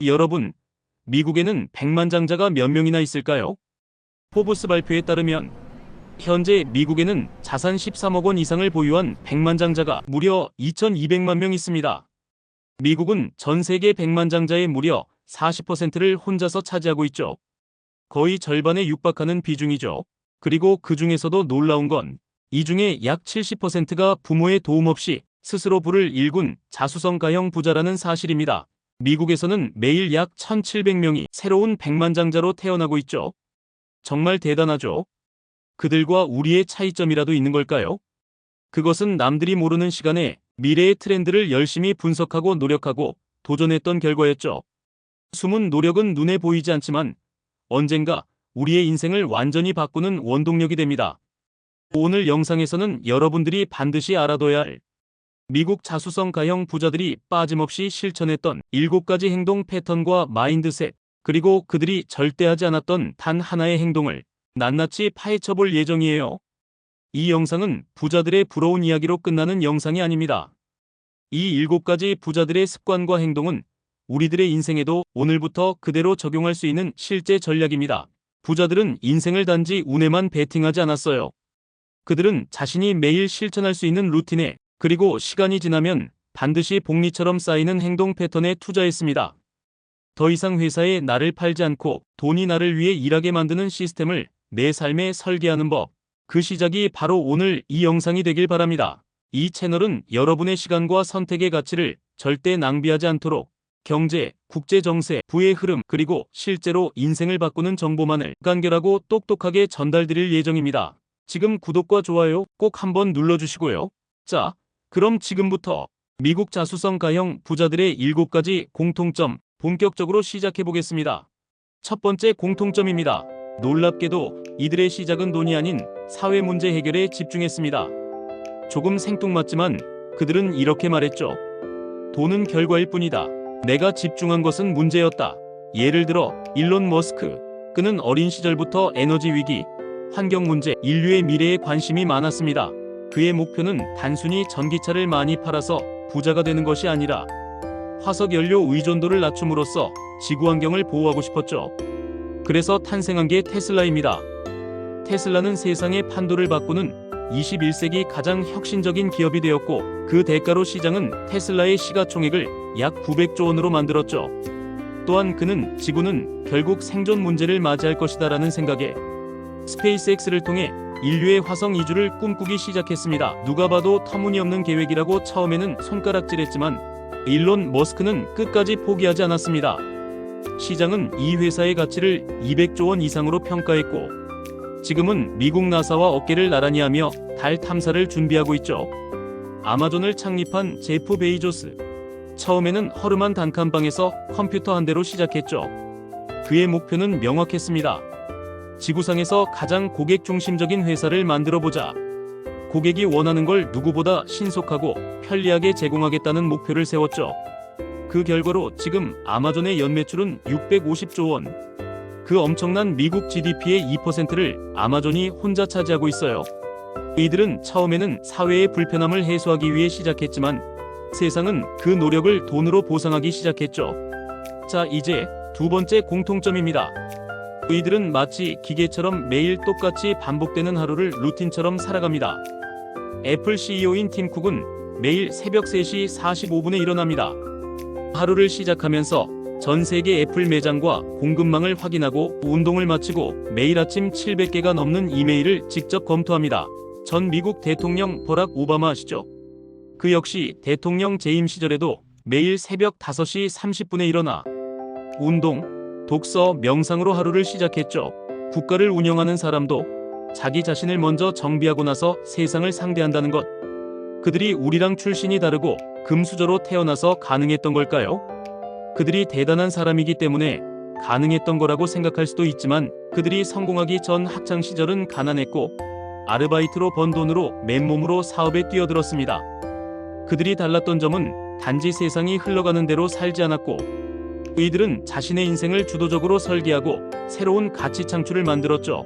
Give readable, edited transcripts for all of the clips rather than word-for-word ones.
여러분, 미국에는 백만장자가 몇 명이나 있을까요? 포브스 발표에 따르면 현재 미국에는 자산 13억 원 이상을 보유한 백만장자가 무려 2,200만 명 있습니다. 미국은 전 세계 백만장자의 무려 40%를 혼자서 차지하고 있죠. 거의 절반에 육박하는 비중이죠. 그리고 그 중에서도 놀라운 건 이 중에 약 70%가 부모의 도움 없이 스스로 부를 일군 자수성가형 부자라는 사실입니다. 미국에서는 매일 약 1,700명이 새로운 백만장자로 태어나고 있죠. 정말 대단하죠? 그들과 우리의 차이점이라도 있는 걸까요? 그것은 남들이 모르는 시간에 미래의 트렌드를 열심히 분석하고 노력하고 도전했던 결과였죠. 숨은 노력은 눈에 보이지 않지만 언젠가 우리의 인생을 완전히 바꾸는 원동력이 됩니다. 오늘 영상에서는 여러분들이 반드시 알아둬야 할 미국 자수성가형 부자들이 빠짐없이 실천했던 7가지 행동 패턴과 마인드셋, 그리고 그들이 절대 하지 않았던 단 하나의 행동을 낱낱이 파헤쳐볼 예정이에요. 이 영상은 부자들의 부러운 이야기로 끝나는 영상이 아닙니다. 이 7가지 부자들의 습관과 행동은 우리들의 인생에도 오늘부터 그대로 적용할 수 있는 실제 전략입니다. 부자들은 인생을 단지 운에만 베팅하지 않았어요. 그들은 자신이 매일 실천할 수 있는 루틴에, 그리고 시간이 지나면 반드시 복리처럼 쌓이는 행동 패턴에 투자했습니다. 더 이상 회사에 나를 팔지 않고 돈이 나를 위해 일하게 만드는 시스템을 내 삶에 설계하는 법. 그 시작이 바로 오늘 이 영상이 되길 바랍니다. 이 채널은 여러분의 시간과 선택의 가치를 절대 낭비하지 않도록 경제, 국제 정세, 부의 흐름, 그리고 실제로 인생을 바꾸는 정보만을 간결하고 똑똑하게 전달드릴 예정입니다. 지금 구독과 좋아요 꼭 한번 눌러주시고요. 자, 그럼 지금부터 미국 자수성가형 부자들의 7가지 공통점 본격적으로 시작해보겠습니다. 첫 번째 공통점입니다. 놀랍게도 이들의 시작은 돈이 아닌 사회 문제 해결에 집중했습니다. 조금 생뚱맞지만 그들은 이렇게 말했죠. 돈은 결과일 뿐이다. 내가 집중한 것은 문제였다. 예를 들어 일론 머스크. 그는 어린 시절부터 에너지 위기, 환경 문제, 인류의 미래에 관심이 많았습니다. 그의 목표는 단순히 전기차를 많이 팔아서 부자가 되는 것이 아니라 화석 연료 의존도를 낮춤으로써 지구 환경을 보호하고 싶었죠. 그래서 탄생한 게 테슬라입니다. 테슬라는 세상의 판도를 바꾸는 21세기 가장 혁신적인 기업이 되었고, 그 대가로 시장은 테슬라의 시가총액을 약 900조 원으로 만들었죠. 또한 그는 지구는 결국 생존 문제를 맞이할 것이다라는 생각에 스페이스X를 통해 인류의 화성 이주를 꿈꾸기 시작했습니다. 누가 봐도 터무니없는 계획이라고 처음에는 손가락질했지만 일론 머스크는 끝까지 포기하지 않았습니다. 시장은 이 회사의 가치를 200조 원 이상으로 평가했고, 지금은 미국 나사와 어깨를 나란히 하며 달 탐사를 준비하고 있죠. 아마존을 창립한 제프 베이조스. 처음에는 허름한 단칸방에서 컴퓨터 한 대로 시작했죠. 그의 목표는 명확했습니다. 지구상에서 가장 고객 중심적인 회사를 만들어보자. 고객이 원하는 걸 누구보다 신속하고 편리하게 제공하겠다는 목표를 세웠죠. 그 결과로 지금 아마존의 연매출은 650조 원. 그 엄청난 미국 GDP의 2%를 아마존이 혼자 차지하고 있어요. 이들은 처음에는 사회의 불편함을 해소하기 위해 시작했지만 세상은 그 노력을 돈으로 보상하기 시작했죠. 자, 이제 두 번째 공통점입니다. 이들은 마치 기계처럼 매일 똑같이 반복되는 하루를 루틴처럼 살아갑니다. 애플 CEO인 팀 쿡은 매일 새벽 3시 45분에 일어납니다. 하루를 시작하면서 전 세계 애플 매장과 공급망을 확인하고 운동을 마치고 매일 아침 700개가 넘는 이메일을 직접 검토합니다. 전 미국 대통령 버락 오바마 아시죠? 그 역시 대통령 재임 시절에도 매일 새벽 5시 30분에 일어나 운동, 독서, 명상으로 하루를 시작했죠. 국가를 운영하는 사람도 자기 자신을 먼저 정비하고 나서 세상을 상대한다는 것. 그들이 우리랑 출신이 다르고 금수저로 태어나서 가능했던 걸까요? 그들이 대단한 사람이기 때문에 가능했던 거라고 생각할 수도 있지만 그들이 성공하기 전 학창 시절은 가난했고 아르바이트로 번 돈으로 맨몸으로 사업에 뛰어들었습니다. 그들이 달랐던 점은 단지 세상이 흘러가는 대로 살지 않았고, 이들은 자신의 인생을 주도적으로 설계하고 새로운 가치 창출을 만들었죠.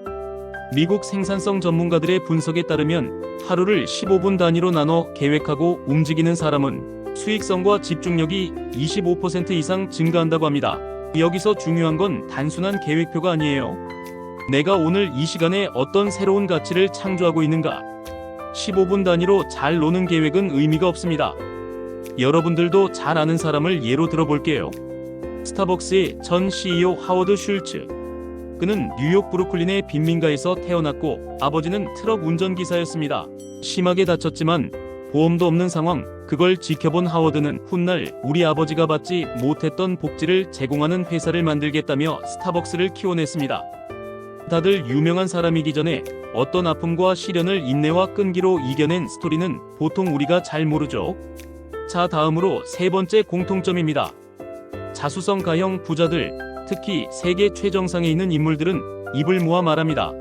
미국 생산성 전문가들의 분석에 따르면 하루를 15분 단위로 나눠 계획하고 움직이는 사람은 수익성과 집중력이 25% 이상 증가한다고 합니다. 여기서 중요한 건 단순한 계획표가 아니에요. 내가 오늘 이 시간에 어떤 새로운 가치를 창조하고 있는가? 15분 단위로 잘 노는 계획은 의미가 없습니다. 여러분들도 잘 아는 사람을 예로 들어볼게요. 스타벅스의 전 CEO 하워드 슐츠. 그는 뉴욕 브루클린의 빈민가에서 태어났고 아버지는 트럭 운전기사였습니다. 심하게 다쳤지만 보험도 없는 상황, 그걸 지켜본 하워드는 훗날 우리 아버지가 받지 못했던 복지를 제공하는 회사를 만들겠다며 스타벅스를 키워냈습니다. 다들 유명한 사람이기 전에 어떤 아픔과 시련을 인내와 끈기로 이겨낸 스토리는 보통 우리가 잘 모르죠. 자, 다음으로 세 번째 공통점입니다. 자수성 가형 부자들, 특히 세계 최정상에 있는 인물들은 입을 모아 말합니다.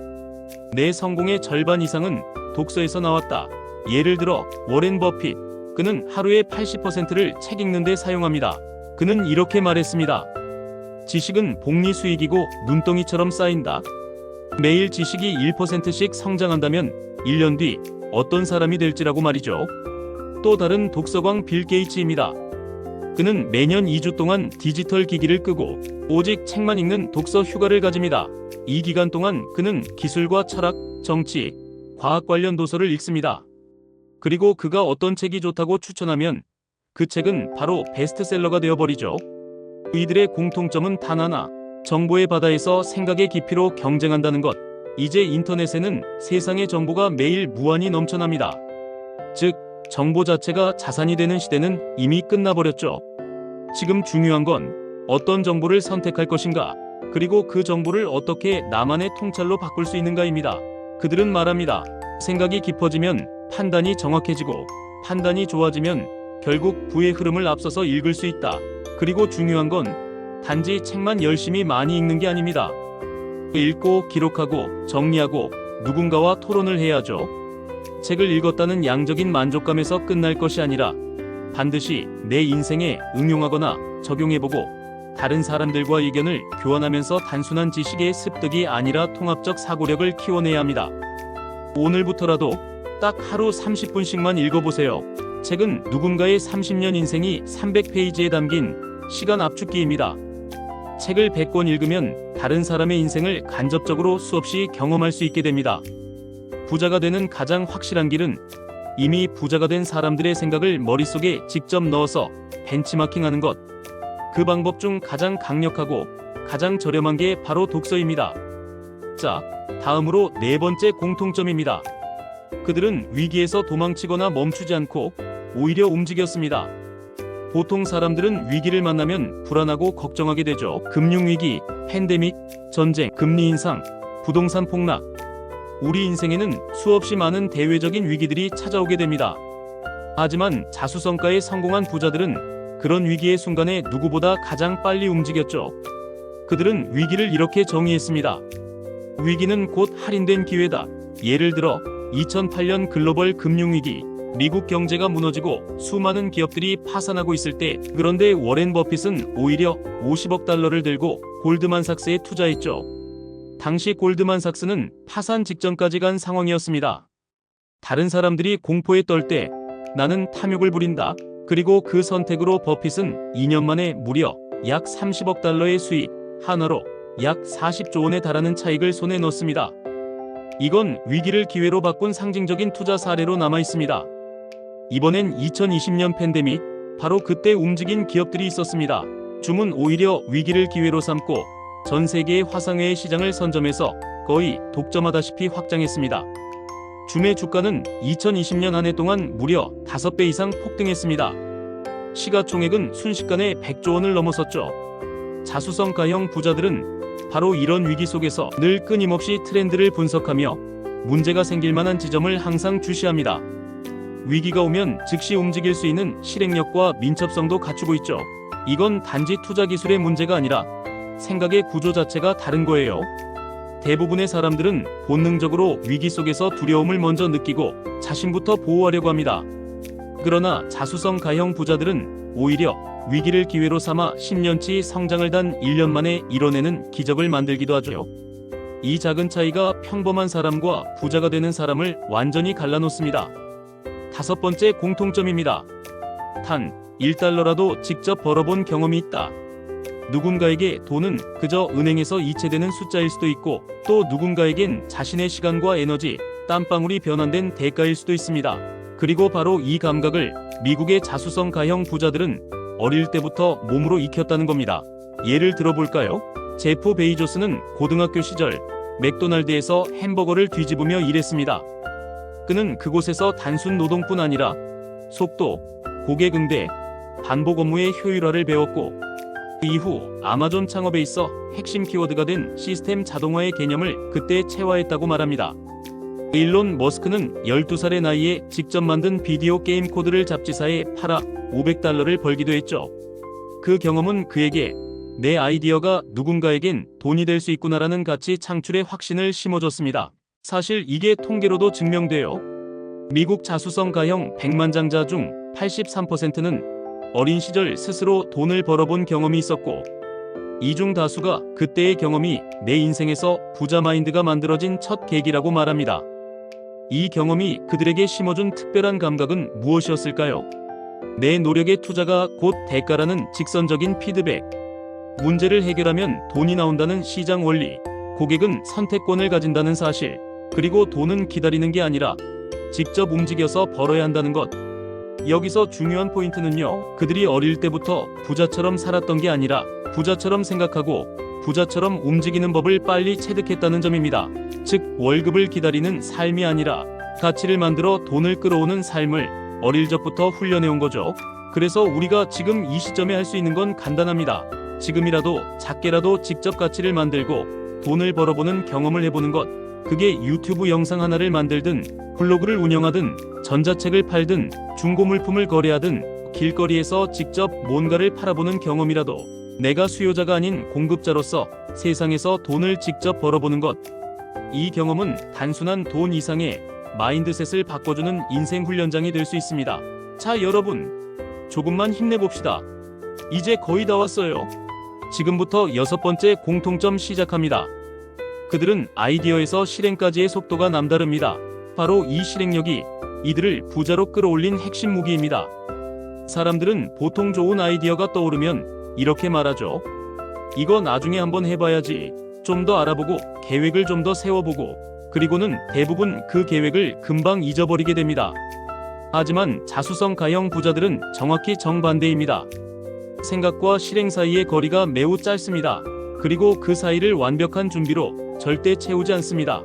내 성공의 절반 이상은 독서에서 나왔다. 예를 들어 워렌 버핏, 그는 하루에 80%를 책 읽는 데 사용합니다. 그는 이렇게 말했습니다. 지식은 복리 수익이고 눈덩이처럼 쌓인다. 매일 지식이 1%씩 성장한다면 1년 뒤 어떤 사람이 될지라고 말이죠. 또 다른 독서광 빌 게이츠입니다. 그는 매년 2주 동안 디지털 기기를 끄고 오직 책만 읽는 독서 휴가를 가집니다. 이 기간 동안 그는 기술과 철학, 정치, 과학 관련 도서를 읽습니다. 그리고 그가 어떤 책이 좋다고 추천하면 그 책은 바로 베스트셀러가 되어버리죠. 이들의 공통점은 단 하나, 정보의 바다에서 생각의 깊이로 경쟁한다는 것. 이제 인터넷에는 세상의 정보가 매일 무한히 넘쳐납니다. 즉, 정보 자체가 자산이 되는 시대는 이미 끝나버렸죠. 지금 중요한 건 어떤 정보를 선택할 것인가, 그리고 그 정보를 어떻게 나만의 통찰로 바꿀 수 있는가입니다. 그들은 말합니다. 생각이 깊어지면 판단이 정확해지고 판단이 좋아지면 결국 부의 흐름을 앞서서 읽을 수 있다. 그리고 중요한 건 단지 책만 열심히 많이 읽는 게 아닙니다. 읽고 기록하고 정리하고 누군가와 토론을 해야죠. 책을 읽었다는 양적인 만족감에서 끝날 것이 아니라 반드시 내 인생에 응용하거나 적용해보고 다른 사람들과 의견을 교환하면서 단순한 지식의 습득이 아니라 통합적 사고력을 키워내야 합니다. 오늘부터라도 딱 하루 30분씩만 읽어보세요. 책은 누군가의 30년 인생이 300페이지에 담긴 시간 압축기입니다. 책을 100권 읽으면 다른 사람의 인생을 간접적으로 수없이 경험할 수 있게 됩니다. 부자가 되는 가장 확실한 길은 이미 부자가 된 사람들의 생각을 머릿속에 직접 넣어서 벤치마킹하는 것. 그 방법 중 가장 강력하고 가장 저렴한 게 바로 독서입니다. 자, 다음으로 네 번째 공통점입니다. 그들은 위기에서 도망치거나 멈추지 않고 오히려 움직였습니다. 보통 사람들은 위기를 만나면 불안하고 걱정하게 되죠. 금융위기, 팬데믹, 전쟁, 금리 인상, 부동산 폭락. 우리 인생에는 수없이 많은 대외적인 위기들이 찾아오게 됩니다. 하지만 자수성가에 성공한 부자들은 그런 위기의 순간에 누구보다 가장 빨리 움직였죠. 그들은 위기를 이렇게 정의했습니다. 위기는 곧 할인된 기회다. 예를 들어 2008년 글로벌 금융위기, 미국 경제가 무너지고 수많은 기업들이 파산하고 있을 때, 그런데 워렌 버핏은 오히려 50억 달러를 들고 골드만삭스에 투자했죠. 당시 골드만삭스는 파산 직전까지 간 상황이었습니다. 다른 사람들이 공포에 떨 때 나는 탐욕을 부린다. 그리고 그 선택으로 버핏은 2년 만에 무려 약 30억 달러의 수익, 한화로 약 40조 원에 달하는 차익을 손에 넣습니다. 이건 위기를 기회로 바꾼 상징적인 투자 사례로 남아 있습니다. 이번엔 2020년 팬데믹, 바로 그때 움직인 기업들이 있었습니다. 줌은 오히려 위기를 기회로 삼고 전 세계의 화상회의 시장을 선점해서 거의 독점하다시피 확장했습니다. 줌의 주가는 2020년 한 해 동안 무려 5배 이상 폭등했습니다. 시가총액은 순식간에 100조 원을 넘어섰죠. 자수성가형 부자들은 바로 이런 위기 속에서 늘 끊임없이 트렌드를 분석하며 문제가 생길 만한 지점을 항상 주시합니다. 위기가 오면 즉시 움직일 수 있는 실행력과 민첩성도 갖추고 있죠. 이건 단지 투자 기술의 문제가 아니라 생각의 구조 자체가 다른 거예요. 대부분의 사람들은 본능적으로 위기 속에서 두려움을 먼저 느끼고 자신부터 보호하려고 합니다. 그러나 자수성가형 부자들은 오히려 위기를 기회로 삼아 10년치 성장을 단 1년 만에 이뤄내는 기적을 만들기도 하죠. 이 작은 차이가 평범한 사람과 부자가 되는 사람을 완전히 갈라놓습니다. 다섯 번째 공통점입니다. 단 $1라도 직접 벌어본 경험이 있다. 누군가에게 돈은 그저 은행에서 이체되는 숫자일 수도 있고, 또 누군가에겐 자신의 시간과 에너지, 땀방울이 변환된 대가일 수도 있습니다. 그리고 바로 이 감각을 미국의 자수성 가형 부자들은 어릴 때부터 몸으로 익혔다는 겁니다. 예를 들어볼까요? 제프 베이조스는 고등학교 시절 맥도날드에서 햄버거를 뒤집으며 일했습니다. 그는 그곳에서 단순 노동뿐 아니라 속도, 고객 응대, 반복 업무의 효율화를 배웠고, 그 이후 아마존 창업에 있어 핵심 키워드가 된 시스템 자동화의 개념을 그때 체화했다고 말합니다. 일론 머스크는 12살의 나이에 직접 만든 비디오 게임 코드를 잡지사에 팔아 $500를 벌기도 했죠. 그 경험은 그에게 내 아이디어가 누군가에겐 돈이 될 수 있구나라는 가치 창출의 확신을 심어줬습니다. 사실 이게 통계로도 증명돼요. 미국 자수성 가형 100만장자 중 83%는 어린 시절 스스로 돈을 벌어본 경험이 있었고, 이 중 다수가 그때의 경험이 내 인생에서 부자 마인드가 만들어진 첫 계기라고 말합니다. 이 경험이 그들에게 심어준 특별한 감각은 무엇이었을까요? 내 노력의 투자가 곧 대가라는 직선적인 피드백, 문제를 해결하면 돈이 나온다는 시장 원리, 고객은 선택권을 가진다는 사실, 그리고 돈은 기다리는 게 아니라 직접 움직여서 벌어야 한다는 것. 여기서 중요한 포인트는요, 그들이 어릴 때부터 부자처럼 살았던 게 아니라 부자처럼 생각하고 부자처럼 움직이는 법을 빨리 체득했다는 점입니다. 즉, 월급을 기다리는 삶이 아니라 가치를 만들어 돈을 끌어오는 삶을 어릴 적부터 훈련해온 거죠. 그래서 우리가 지금 이 시점에 할 수 있는 건 간단합니다. 지금이라도 작게라도 직접 가치를 만들고 돈을 벌어보는 경험을 해보는 것. 그게 유튜브 영상 하나를 만들든, 블로그를 운영하든, 전자책을 팔든, 중고물품을 거래하든, 길거리에서 직접 뭔가를 팔아보는 경험이라도 내가 수요자가 아닌 공급자로서 세상에서 돈을 직접 벌어보는 것. 이 경험은 단순한 돈 이상의 마인드셋을 바꿔주는 인생 훈련장이 될 수 있습니다. 자, 여러분, 조금만 힘내봅시다. 이제 거의 다 왔어요. 지금부터 6번째 공통점 시작합니다. 그들은 아이디어에서 실행까지의 속도가 남다릅니다. 바로 이 실행력이 이들을 부자로 끌어올린 핵심 무기입니다. 사람들은 보통 좋은 아이디어가 떠오르면 이렇게 말하죠. 이거 나중에 한번 해봐야지. 좀 더 알아보고 계획을 좀 더 세워보고, 그리고는 대부분 그 계획을 금방 잊어버리게 됩니다. 하지만 자수성 가형 부자들은 정확히 정반대입니다. 생각과 실행 사이의 거리가 매우 짧습니다. 그리고 그 사이를 완벽한 준비로 절대 채우지 않습니다.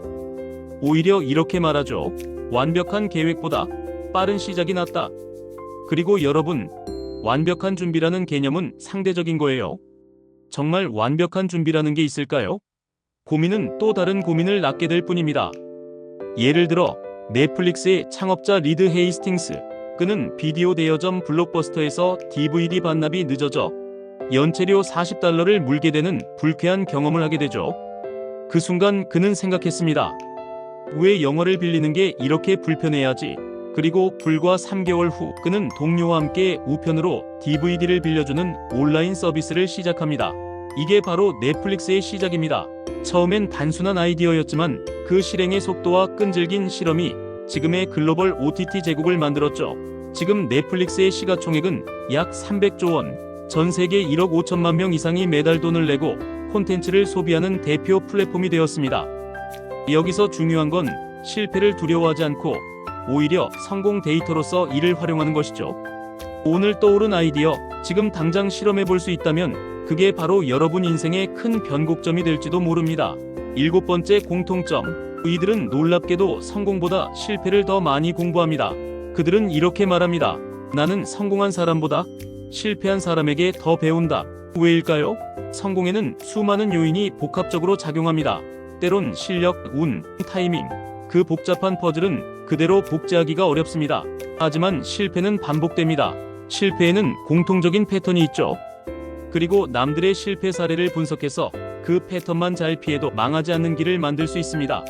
오히려 이렇게 말하죠. 완벽한 계획보다 빠른 시작이 낫다. 그리고 여러분, 완벽한 준비라는 개념은 상대적인 거예요. 정말 완벽한 준비라는 게 있을까요? 고민은 또 다른 고민을 낳게 될 뿐입니다. 예를 들어 넷플릭스의 창업자 리드 헤이스팅스. 그는 비디오 대여점 블록버스터에서 DVD 반납이 늦어져 연체료 $40를 물게 되는 불쾌한 경험을 하게 되죠. 그 순간 그는 생각했습니다. 왜 영화를 빌리는 게 이렇게 불편해야지? 그리고 불과 3개월 후 그는 동료와 함께 우편으로 DVD를 빌려주는 온라인 서비스를 시작합니다. 이게 바로 넷플릭스의 시작입니다. 처음엔 단순한 아이디어였지만 그 실행의 속도와 끈질긴 실험이 지금의 글로벌 OTT 제국을 만들었죠. 지금 넷플릭스의 시가총액은 약 300조 원, 전 세계 1억 5천만 명 이상이 매달 돈을 내고 콘텐츠를 소비하는 대표 플랫폼이 되었습니다. 여기서 중요한 건 실패를 두려워하지 않고 오히려 성공 데이터로서 이를 활용하는 것이죠. 오늘 떠오른 아이디어, 지금 당장 실험해 볼 수 있다면 그게 바로 여러분 인생의 큰 변곡점이 될지도 모릅니다. 7번째 공통점. 이들은 놀랍게도 성공보다 실패를 더 많이 공부합니다. 그들은 이렇게 말합니다. 나는 성공한 사람보다 실패한 사람에게 더 배운다. 왜일까요? 성공에는 수많은 요인이 복합적으로 작용합니다. 때론 실력, 운, 타이밍. 그 복잡한 퍼즐은 그대로 복제하기가 어렵습니다. 하지만 실패는 반복됩니다. 실패에는 공통적인 패턴이 있죠. 그리고 남들의 실패 사례를 분석해서 그 패턴만 잘 피해도 망하지 않는 길을 만들 수 있습니다.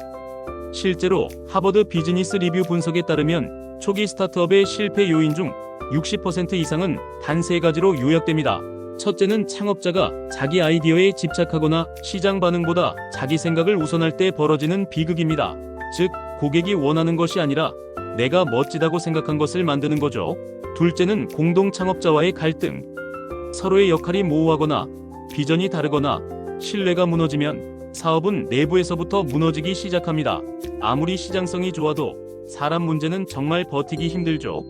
실제로 하버드 비즈니스 리뷰 분석에 따르면 초기 스타트업의 실패 요인 중 60% 이상은 단 3가지로 요약됩니다. 첫째는 창업자가 자기 아이디어에 집착하거나 시장 반응보다 자기 생각을 우선할 때 벌어지는 비극입니다. 즉, 고객이 원하는 것이 아니라 내가 멋지다고 생각한 것을 만드는 거죠. 둘째는 공동 창업자와의 갈등. 서로의 역할이 모호하거나 비전이 다르거나 신뢰가 무너지면 사업은 내부에서부터 무너지기 시작합니다. 아무리 시장성이 좋아도 사람 문제는 정말 버티기 힘들죠.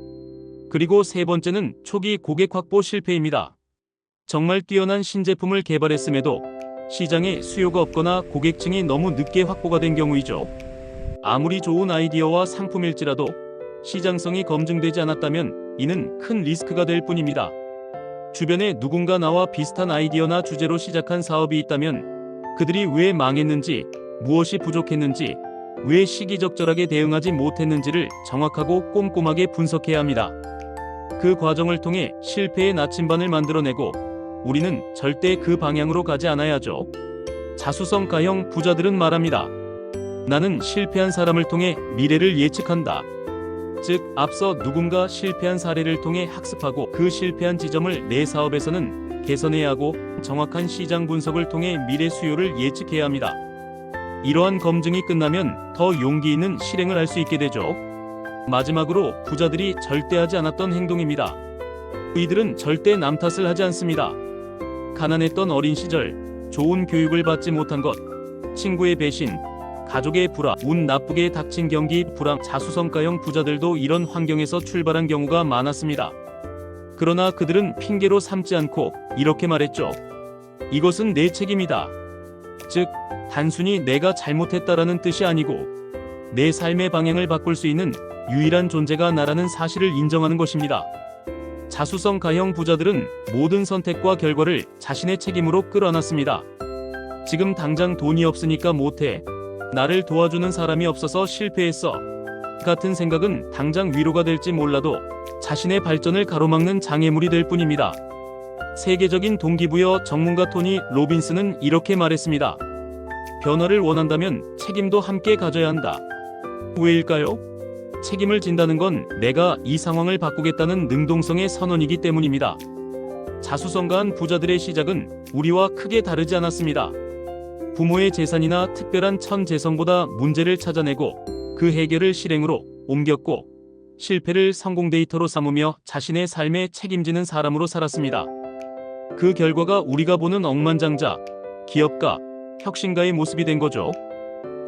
그리고 세 번째는 초기 고객 확보 실패입니다. 정말 뛰어난 신제품을 개발했음에도 시장에 수요가 없거나 고객층이 너무 늦게 확보가 된 경우이죠. 아무리 좋은 아이디어와 상품일지라도 시장성이 검증되지 않았다면 이는 큰 리스크가 될 뿐입니다. 주변에 누군가 나와 비슷한 아이디어나 주제로 시작한 사업이 있다면 그들이 왜 망했는지, 무엇이 부족했는지, 왜 시기적절하게 대응하지 못했는지를 정확하고 꼼꼼하게 분석해야 합니다. 그 과정을 통해 실패의 나침반을 만들어내고 우리는 절대 그 방향으로 가지 않아야죠. 자수성가형 부자들은 말합니다. 나는 실패한 사람을 통해 미래를 예측한다. 즉, 앞서 누군가 실패한 사례를 통해 학습하고 그 실패한 지점을 내 사업에서는 개선해야 하고 정확한 시장 분석을 통해 미래 수요를 예측해야 합니다. 이러한 검증이 끝나면 더 용기 있는 실행을 할 수 있게 되죠. 마지막으로 부자들이 절대 하지 않았던 행동입니다. 이들은 절대 남 탓을 하지 않습니다. 가난했던 어린 시절, 좋은 교육을 받지 못한 것, 친구의 배신, 가족의 불화, 운 나쁘게 닥친 경기 불황, 자수성가형 부자들도 이런 환경에서 출발한 경우가 많았습니다. 그러나 그들은 핑계로 삼지 않고 이렇게 말했죠. 이것은 내 책임이다. 즉, 단순히 내가 잘못했다라는 뜻이 아니고 내 삶의 방향을 바꿀 수 있는 유일한 존재가 나라는 사실을 인정하는 것입니다. 자수성가형 부자들은 모든 선택과 결과를 자신의 책임으로 끌어안았습니다. 지금 당장 돈이 없으니까 못해. 나를 도와주는 사람이 없어서 실패했어. 같은 생각은 당장 위로가 될지 몰라도 자신의 발전을 가로막는 장애물이 될 뿐입니다. 세계적인 동기부여 전문가 토니 로빈스는 이렇게 말했습니다. 변화를 원한다면 책임도 함께 가져야 한다. 왜일까요? 책임을 진다는 건 내가 이 상황을 바꾸겠다는 능동성의 선언이기 때문입니다. 자수성가한 부자들의 시작은 우리와 크게 다르지 않았습니다. 부모의 재산이나 특별한 천재성보다 문제를 찾아내고 그 해결을 실행으로 옮겼고 실패를 성공 데이터로 삼으며 자신의 삶에 책임지는 사람으로 살았습니다. 그 결과가 우리가 보는 억만장자, 기업가, 혁신가의 모습이 된 거죠.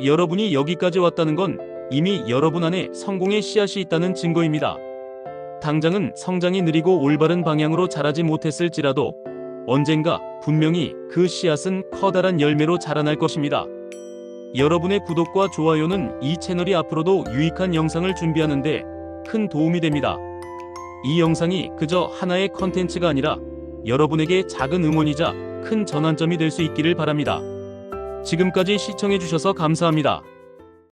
여러분이 여기까지 왔다는 건 이미 여러분 안에 성공의 씨앗이 있다는 증거입니다. 당장은 성장이 느리고 올바른 방향으로 자라지 못했을지라도 언젠가 분명히 그 씨앗은 커다란 열매로 자라날 것입니다. 여러분의 구독과 좋아요는 이 채널이 앞으로도 유익한 영상을 준비하는데 큰 도움이 됩니다. 이 영상이 그저 하나의 컨텐츠가 아니라 여러분에게 작은 응원이자 큰 전환점이 될 수 있기를 바랍니다. 지금까지 시청해주셔서 감사합니다.